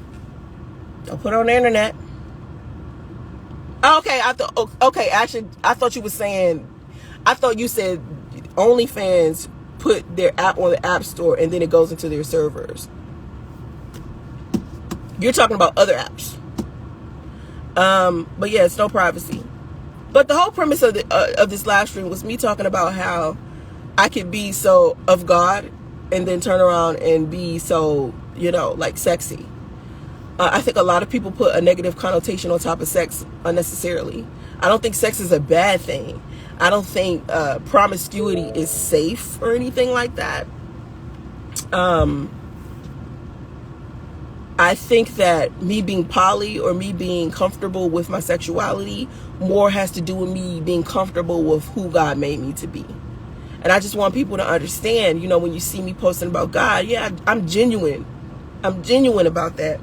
Don't put it on the internet. Okay, actually, I thought you were saying, I thought you said OnlyFans put their app on the App Store and then it goes into their servers. You're talking about other apps. But yeah, it's no privacy. But the whole premise of this live stream was me talking about how I could be so of God and then turn around and be so, like sexy. I think a lot of people put a negative connotation on top of sex unnecessarily. I don't think sex is a bad thing. I don't think promiscuity is safe or anything like that. I think that me being poly or me being comfortable with my sexuality more has to do with me being comfortable with who God made me to be. And I just want people to understand, when you see me posting about God, yeah, I'm genuine. I'm genuine about that.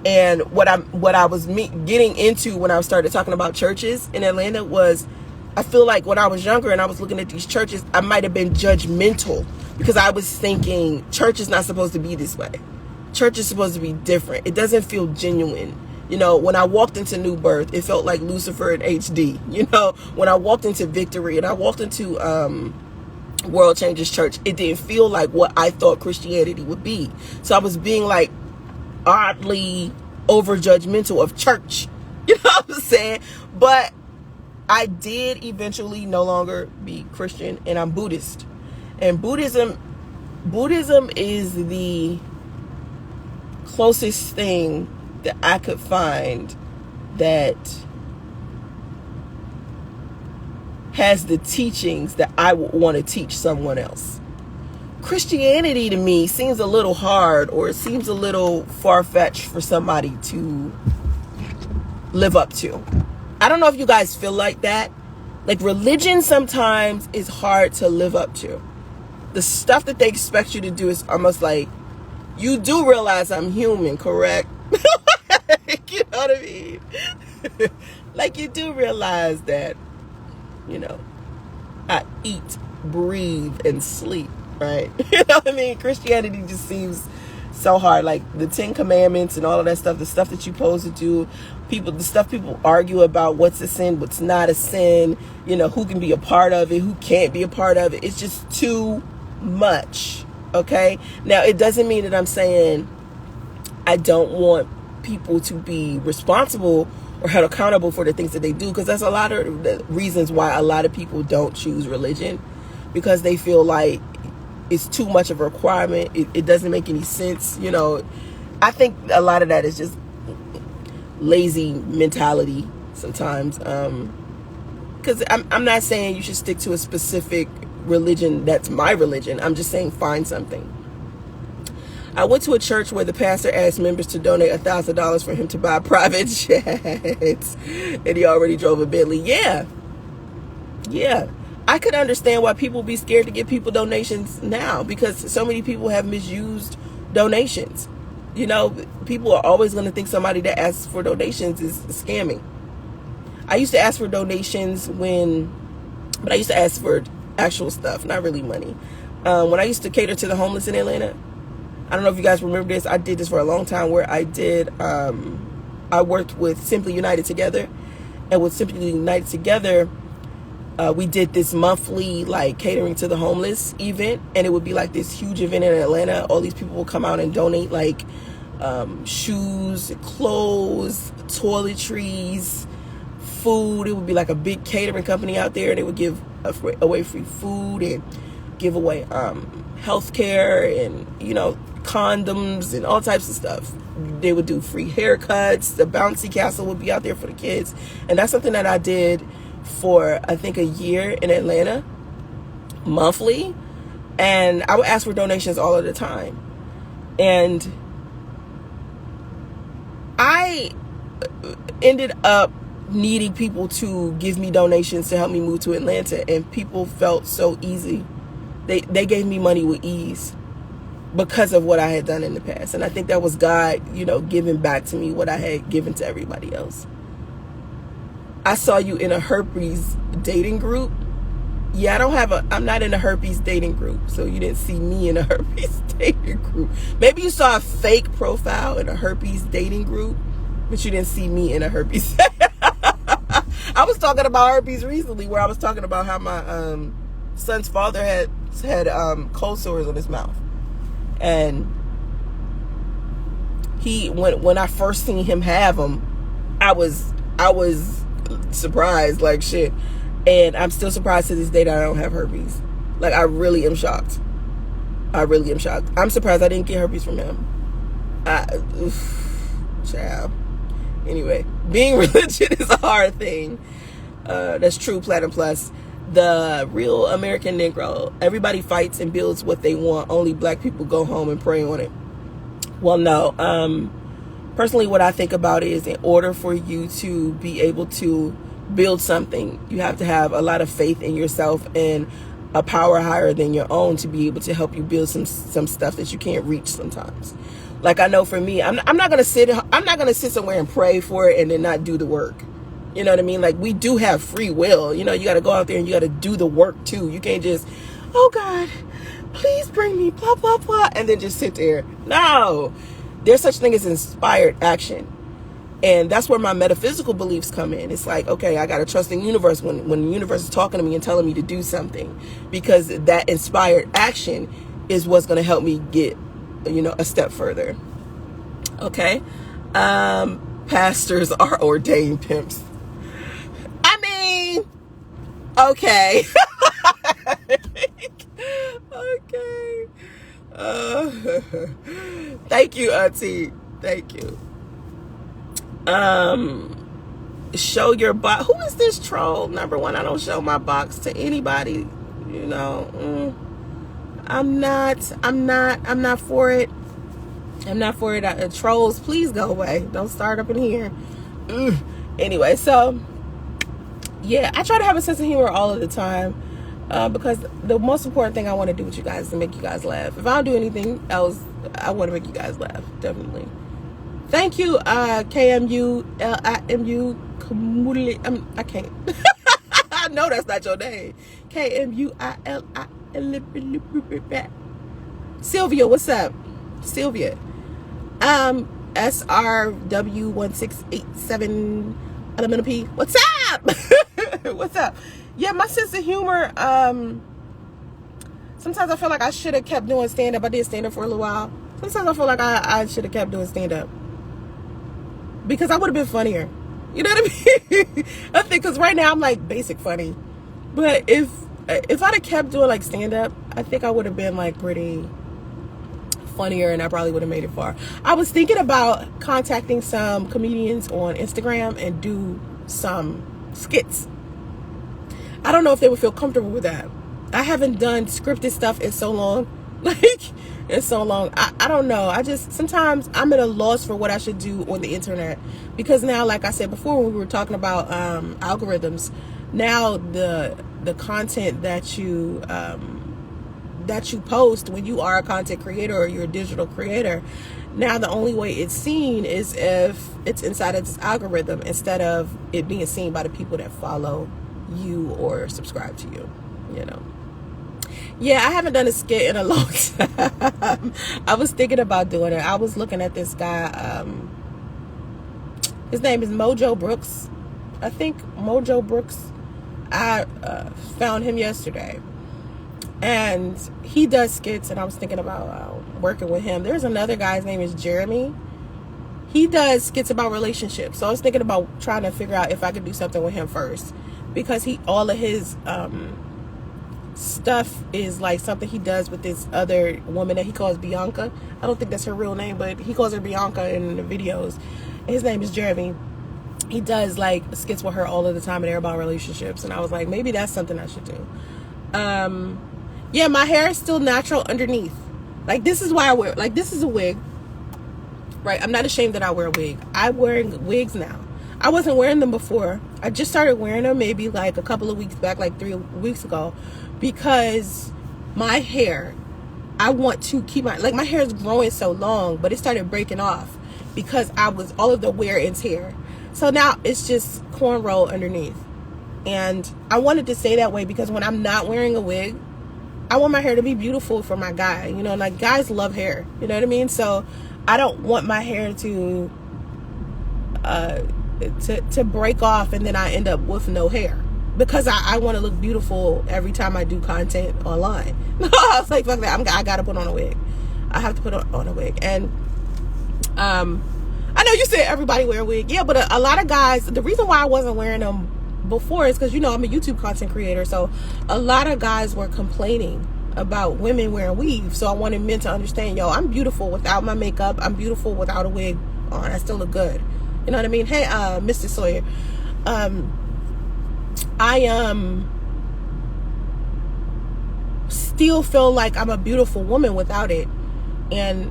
And what I was getting into when I started talking about churches in Atlanta was, I feel like when I was younger and I was looking at these churches, I might have been judgmental because I was thinking church is not supposed to be this way. Church is supposed to be different. It doesn't feel genuine. When I walked into New Birth, it felt like Lucifer in HD. When I walked into Victory and I walked into World Changers Church, it didn't feel like what I thought Christianity would be. So I was being like oddly over judgmental of church. You know what I'm saying? But I did eventually no longer be Christian, and I'm Buddhist. And Buddhism is the closest thing that I could find that has the teachings that I would want to teach someone else. Christianity to me seems a little hard, or it seems a little far-fetched for somebody to live up to. I don't know if you guys feel like that. Like, religion sometimes is hard to live up to. The stuff that they expect you to do is almost like, you do realize I'm human, correct? You know what I mean? Like, you do realize that, I eat, breathe, and sleep, right? You know what I mean? Christianity just seems so hard. Like the 10 Commandments and all of that stuff, the stuff that you're supposed to do, the stuff people argue about, what's a sin, what's not a sin, who can be a part of it, who can't be a part of it. It's just too much. Okay? Now, it doesn't mean that I'm saying I don't want people to be responsible or held accountable for the things that they do, because that's a lot of the reasons why a lot of people don't choose religion, because they feel like it's too much of a requirement. It doesn't make any sense. I think a lot of that is just lazy mentality sometimes. Because I'm not saying you should stick to a specific religion that's my religion. I'm just saying find something. I went to a church where the pastor asked members to donate $1,000 for him to buy private jets, and he already drove a Bentley. Yeah. I could understand why people be scared to give people donations now, because so many people have misused donations. People are always going to think somebody that asks for donations is scamming. I used to ask for donations but I used to ask for actual stuff, not really money. When I used to cater to the homeless in Atlanta, I don't know if you guys remember this. I did this for a long time, where I worked with Simply United Together. And with Simply United Together, we did this monthly catering to the homeless event, and it would be like this huge event in Atlanta. All these people would come out and donate shoes, clothes, toiletries, food. It would be like a big catering company out there. They would give away free food and give away health care and condoms and all types of stuff. They would do free haircuts. The bouncy castle would be out there for the kids. And that's something that I did for, I think, a year in Atlanta, monthly. And I would ask for donations all of the time. And I ended up needing people to give me donations to help me move to Atlanta. And people felt so easy. They gave me money with ease because of what I had done in the past. And I think that was God, you know, giving back to me what I had given to everybody else. I saw you in a herpes dating group. Yeah, I'm not in a herpes dating group. So you didn't see me in a herpes dating group. Maybe you saw a fake profile in a herpes dating group, but you didn't see me in a herpes. I was talking about herpes recently, where I was talking about how my son's father had cold sores on his mouth. And when I first seen him have them, I was surprised like shit. And I'm still surprised to this day that I don't have herpes. Like, I really am shocked. I'm surprised I didn't get herpes from him. Child. Anyway, being religious is a hard thing. That's true, Platinum Plus. The real American Negro. Everybody fights and builds what they want. Only black people go home and pray on it. Well, no. Personally, what I think about is, in order for you to be able to build something, you have to have a lot of faith in yourself and a power higher than your own to be able to help you build some stuff that you can't reach sometimes. Like, I know for me, I'm not gonna sit somewhere and pray for it and then not do the work. You know what I mean? Like, we do have free will. You know, you got to go out there and you got to do the work too. You can't just, oh God, please bring me blah, blah, blah, and then just sit there. No, there's such thing as inspired action. And that's where my metaphysical beliefs come in. It's like, okay, I got to trust in the universe when the universe is talking to me and telling me to do something, because that inspired action is what's going to help me get, you know, a step further. Okay. Pastors are ordained pimps. Okay. Okay. Thank you, Auntie. Thank you. Show your box. Who is this troll? Number one, I don't show my box to anybody. You know, I'm not for it. I'm not for it. Trolls, please go away. Don't start up in here. Anyway, so yeah, I try to have a sense of humor all of the time, because the most important thing I want to do with you guys is to make you guys laugh. If I don't do anything else, I want to make you guys laugh, definitely. Thank you, KMU, LIMU, I can't. I know that's not your name. KMUILI. Sylvia, what's up? Sylvia. SRW1687 elemental P. What's up? What's up? Yeah, my sense of humor, sometimes I feel like I should have kept doing stand-up. I did stand-up for a little while. Sometimes I feel like I should have kept doing stand-up, because I would have been funnier. You know what I mean? I think, because right now I'm like basic funny. But if I'd have kept doing like stand-up, I think I would have been like pretty funnier, and I probably would have made it far. I was thinking about contacting some comedians on Instagram and do some skits. I don't know if they would feel comfortable with that. I haven't done scripted stuff in so long. I don't know. Sometimes I'm at a loss for what I should do on the internet, because now, like I said before, when we were talking about algorithms, now the content that you post when you are a content creator or you're a digital creator, now the only way it's seen is if it's inside of this algorithm, instead of it being seen by the people that follow you or subscribe to you, you know. Yeah, I haven't done a skit in a long time. I was thinking about doing it. I was looking at this guy, his name is Mojo Brooks. I think Mojo Brooks. I found him yesterday, and he does skits, and I was thinking about working with him. There's another guy, his name is Jeremy. He does skits about relationships, so I was thinking about trying to figure out if I could do something with him first, because all of his stuff is like something he does with this other woman that he calls Bianca. I don't think that's her real name, but he calls her Bianca in the videos. His name is Jeremy. He does like skits with her all of the time, and they're about relationships. And I was like, maybe that's something I should do. Yeah, my hair is still natural underneath. Like, this is why I wear, like, this is a wig, right? I'm not ashamed that I wear a wig. I'm wearing wigs now. I wasn't wearing them before. I just started wearing them maybe like a couple of weeks back, like 3 weeks ago, because my hair, I want to keep my hair is growing so long, but it started breaking off because all of the wear and tear. So now it's just cornrow underneath. And I wanted to stay that way because when I'm not wearing a wig, I want my hair to be beautiful for my guy. You know, like, guys love hair. You know what I mean? So I don't want my hair to break off and then I end up with no hair, because I want to look beautiful every time I do content online. I was like, fuck that. I got to put on a wig. I have to put on a wig. And I know you said everybody wear a wig. Yeah, but a lot of guys, the reason why I wasn't wearing them before is because, you know, I'm a YouTube content creator. So a lot of guys were complaining about women wearing weaves. So I wanted men to understand, yo, I'm beautiful without my makeup. I'm beautiful without a wig on. I still look good. You know what I mean? Hey, Mr. Sawyer. I still feel like I'm a beautiful woman without it. And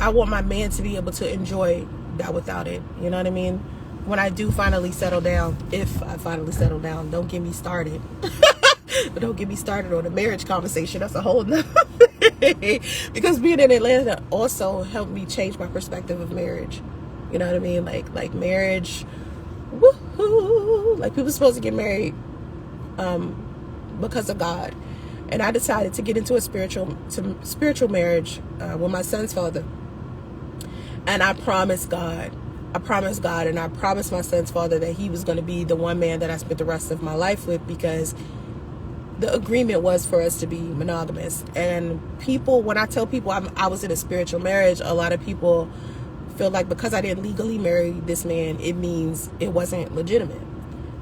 I want my man to be able to enjoy that without it. You know what I mean? When I do finally settle down, if I finally settle down, don't get me started. Don't get me started on a marriage conversation. That's a whole nother thing. Because being in Atlanta also helped me change my perspective of marriage. You know what I mean? Like marriage, woohoo! Like, people are supposed to get married because of God. And I decided to get into a spiritual marriage with my son's father. And I promised God, and I promised my son's father that he was going to be the one man that I spent the rest of my life with, because the agreement was for us to be monogamous. And people, when I tell people I was in a spiritual marriage, a lot of people feel like because I didn't legally marry this man, it means it wasn't legitimate.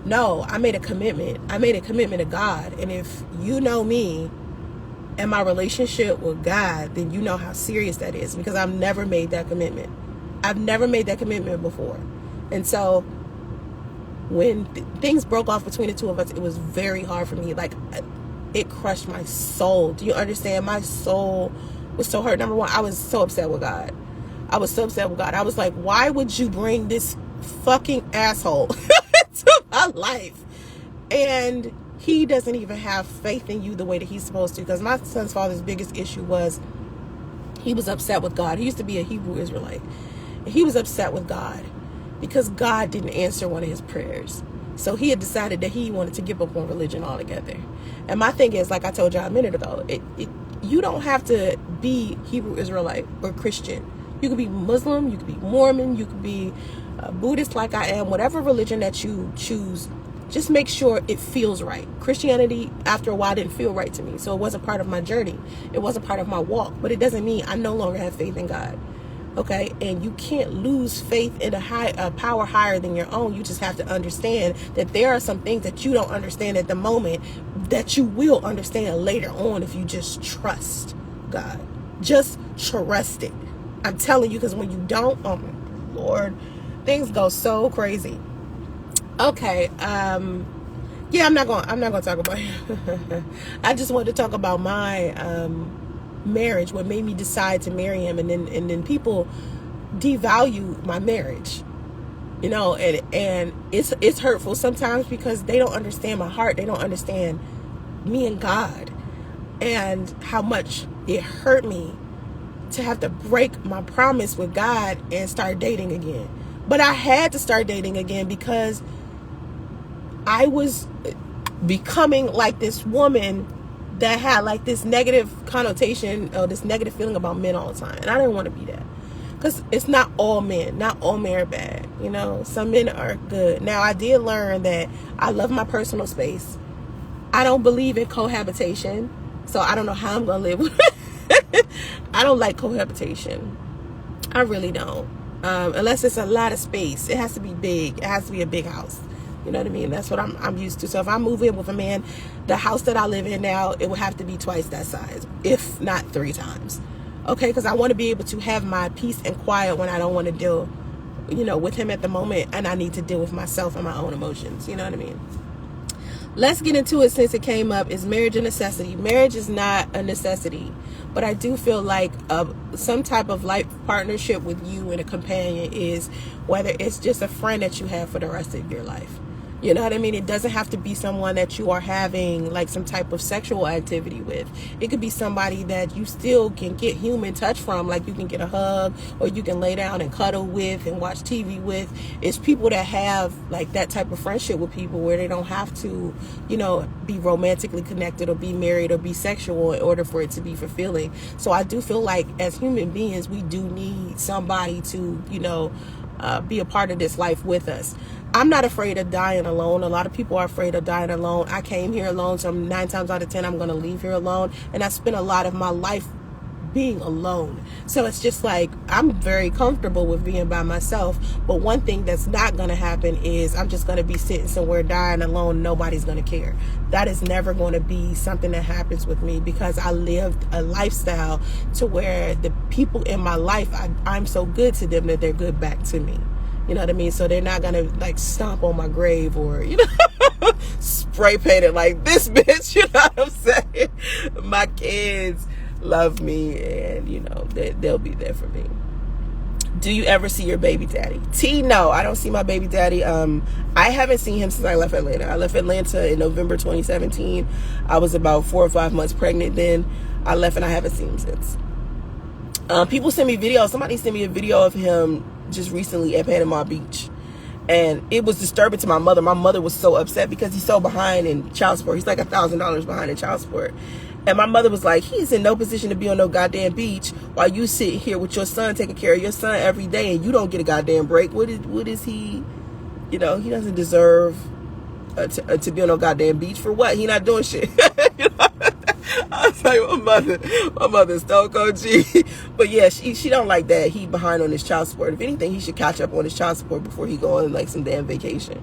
No, I made a commitment. I made a commitment to God. And if you know me and my relationship with God, then you know how serious that is, because I've never made that commitment. I've never made that commitment before. And so when things broke off between the two of us, it was very hard for me. Like, it crushed my soul. Do you understand? My soul was so hurt. Number one, I was so upset with God. I was so upset with God. I was like, why would you bring this fucking asshole to my life? And he doesn't even have faith in you the way that he's supposed to. Because my son's father's biggest issue was he was upset with God. He used to be a Hebrew Israelite. He was upset with God because God didn't answer one of his prayers. So he had decided that he wanted to give up on religion altogether. And my thing is, like I told y'all a minute ago, you don't have to be Hebrew Israelite or Christian. You could be Muslim, you could be Mormon, you could be Buddhist like I am, whatever religion that you choose. Just make sure it feels right. Christianity, after a while, didn't feel right to me. So it wasn't part of my journey. It wasn't part of my walk. But it doesn't mean I no longer have faith in God. Okay? And you can't lose faith in a power higher than your own. You just have to understand that there are some things that you don't understand at the moment that you will understand later on if you just trust God. Just trust it. I'm telling you, because when you don't, oh my Lord, things go so crazy. Okay, yeah, I'm not gonna talk about it. I just wanted to talk about my marriage, what made me decide to marry him, and then people devalue my marriage, you know, and it's hurtful sometimes because they don't understand my heart. They don't understand me and God, and how much it hurt me to have to break my promise with God and start dating again. But I had to start dating again because I was becoming like this woman that had like this negative connotation or this negative feeling about men all the time. And I didn't want to be that, because it's not all men. Not all men are bad. You know, some men are good. Now, I did learn that I love my personal space. I don't believe in cohabitation. So I don't know how I'm going to live with it. I don't like cohabitation. I really don't. Unless it's a lot of space. It has to be big. It has to be a big house. You know what I mean? That's what I'm used to. So if I move in with a man, the house that I live in now, it would have to be twice that size, if not 3 times. Okay, because I want to be able to have my peace and quiet when I don't want to deal, with him at the moment, and I need to deal with myself and my own emotions. You know what I mean? Let's get into it since it came up. Is marriage a necessity? Marriage is not a necessity, but I do feel like some type of life partnership with you and a companion is, whether it's just a friend that you have for the rest of your life. You know what I mean? It doesn't have to be someone that you are having like some type of sexual activity with. It could be somebody that you still can get human touch from, like you can get a hug, or you can lay down and cuddle with and watch TV with. It's people that have like that type of friendship with people where they don't have to, be romantically connected or be married or be sexual in order for it to be fulfilling. So I do feel like as human beings, we do need somebody to, be a part of this life with us. I'm not afraid of dying alone. A lot of people are afraid of dying alone. I came here alone, so 9 times out of 10, I'm going to leave here alone. And I spent a lot of my life being alone. So it's just like, I'm very comfortable with being by myself. But one thing that's not going to happen is I'm just going to be sitting somewhere dying alone. Nobody's going to care. That is never going to be something that happens with me, because I lived a lifestyle to where the people in my life, I'm so good to them that they're good back to me. You know what I mean? So they're not going to like stomp on my grave or, spray paint it like this bitch. You know what I'm saying? My kids love me, and, they'll be there for me. Do you ever see your baby daddy? No, I don't see my baby daddy. I haven't seen him since I left Atlanta. I left Atlanta in November 2017. I was about 4 or 5 months pregnant then. I left and I haven't seen him since. People send me videos. Somebody sent me a video of him just recently at Panama Beach, and it was disturbing to my mother. My mother was so upset because he's so behind in child support. He's like $1,000 behind in child support, and my mother was like, he's in no position to be on no goddamn beach while you sit here with your son, taking care of your son every day, and you don't get a goddamn break. What is he? He doesn't deserve to be on no goddamn beach for what? He not doing shit. I was like, my mother's stone cold G. But yeah, she don't like that. He behind on his child support. If anything, he should catch up on his child support before he go on like some damn vacation.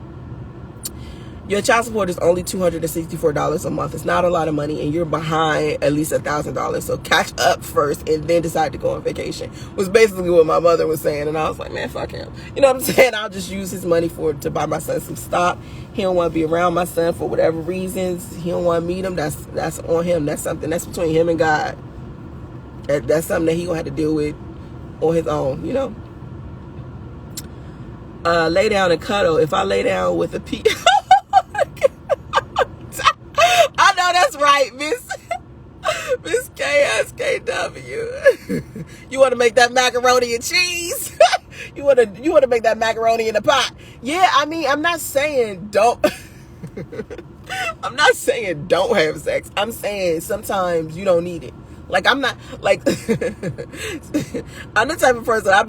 Your child support is only $264 a month. It's not a lot of money, and you're behind at least $1,000. So catch up first and then decide to go on vacation, was basically what my mother was saying. And I was like, man, fuck him. You know what I'm saying? I'll just use his money to buy my son some stock. He don't want to be around my son for whatever reasons. He don't want to meet him. That's on him. That's something that's between him and God. That's something that he gonna have to deal with on his own, Lay down and cuddle. If I lay down with a I know that's right, Miss KSKW. You want to make that macaroni and cheese? you want to make that macaroni in a pot? Yeah, I mean, I'm not saying don't. I'm not saying don't have sex. I'm saying sometimes you don't need it. Like, I'm not like I'm the type of person. I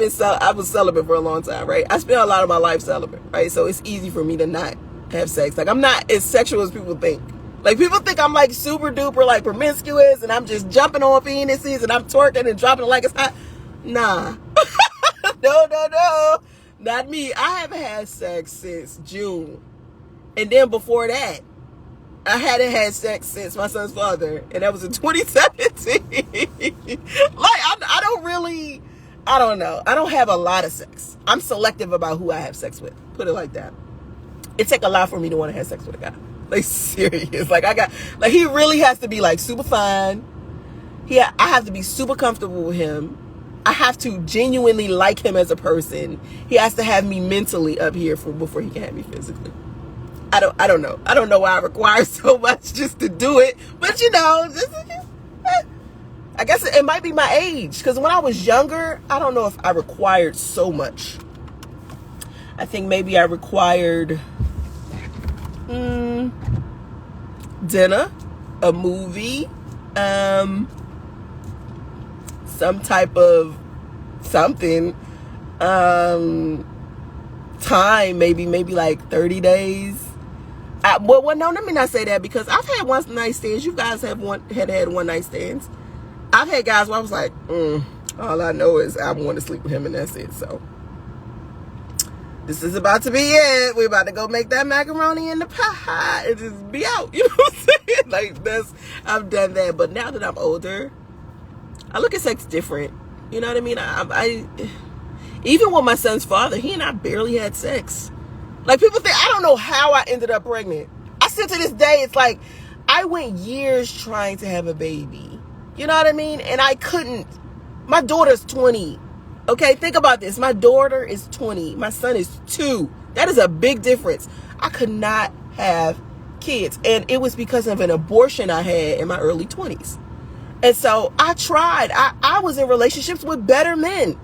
was celibate for a long time, right? I spent a lot of my life celibate, right? So it's easy for me to not have sex. Like, I'm not as sexual as people think. Like, people think I'm like super duper like promiscuous and I'm just jumping on penises and I'm twerking and dropping it like it's hot. Nah. No. Not me. I haven't had sex since June. And then before that, I hadn't had sex since my son's father. And that was in 2017. I don't know. I don't have a lot of sex. I'm selective about who I have sex with. Put it like that. It take a lot for me to want to have sex with a guy. Like, serious. Like, he really has to be like super fine. I have to be super comfortable with him. I have to genuinely like him as a person. He has to have me mentally up here before he can have me physically. I don't know. I don't know why I require so much just to do it. But I guess it might be my age. Because when I was younger, I don't know if I required so much. I think maybe I required dinner, a movie, some type of something, time, maybe like 30 days. Well, no, let me not say that, because I've had one night stands. You guys had one night stands. I've had guys where I was like, all I know is I want to sleep with him and that's it. So this is about to be it. We're about to go make that macaroni in the pot and just be out. You know what I'm saying? Like, I've done that. But now that I'm older, I look at sex different. You know what I mean? I even with my son's father, he and I barely had sex. Like, people think, I don't know how I ended up pregnant. I still to this day, it's like, I went years trying to have a baby. You know what I mean? And I couldn't. My daughter's 20. Okay, think about this. My daughter is 20. My son is 2. That is a big difference. I could not have kids. And it was because of an abortion I had in my early 20s. And so I tried. I was in relationships with better men.